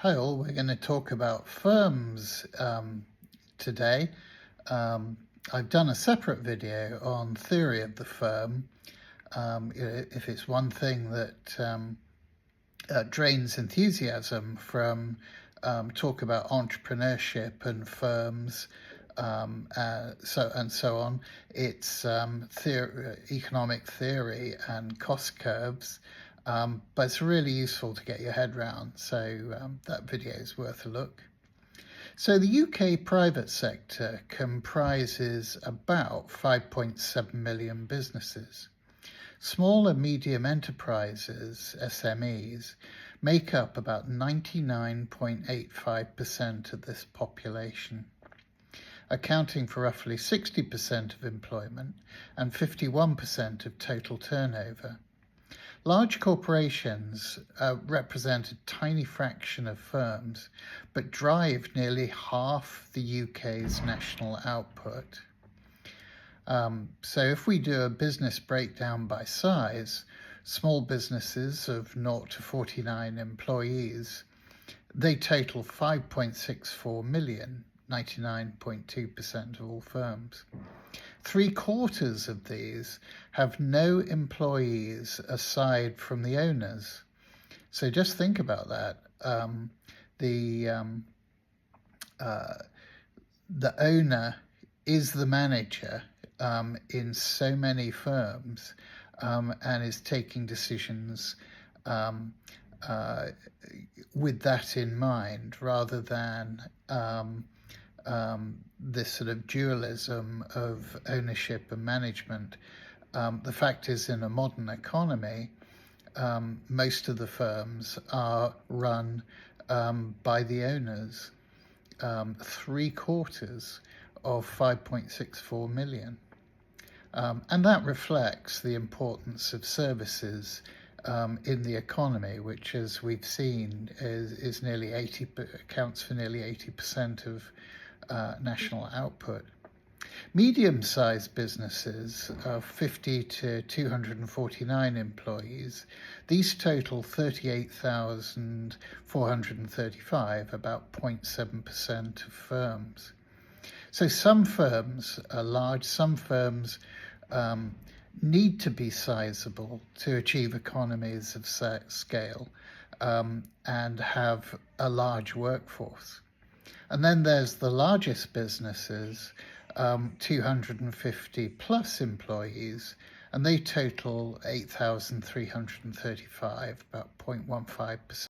Hi all, we're going to talk about firms today. I've done a separate video on theory of the firm. If it's one thing that drains enthusiasm from talk about entrepreneurship and firms, so on, it's economic theory and cost curves. But it's really useful to get your head around, so that video is worth a look. So the UK private sector comprises about 5.7 million businesses. Small and medium enterprises, SMEs, make up about 99.85% of this population, accounting for roughly 60% of employment and 51% of total turnover. Large corporations represent a tiny fraction of firms, but drive nearly half the UK's national output. So if we do a business breakdown by size, small businesses of 0 to 49 employees, they total 5.64 million, 99.2% of all firms. 3/4 of these have no employees aside from the owners. So just think about that. The owner is the manager in so many firms and is taking decisions with that in mind, rather than this sort of dualism of ownership and management. The fact is, in a modern economy, most of the firms are run by the owners. 3/4 of 5.64 million. And that reflects the importance of services in the economy, which, as we've seen, is nearly accounts for nearly 80% of national output. Medium-sized businesses of 50 to 249 employees, these total 38,435, about 0.7% of firms. So some firms are large, some firms need to be sizable to achieve economies of scale and have a large workforce. And then there's the largest businesses, 250 plus employees, and they total 8,335, about 0.15%.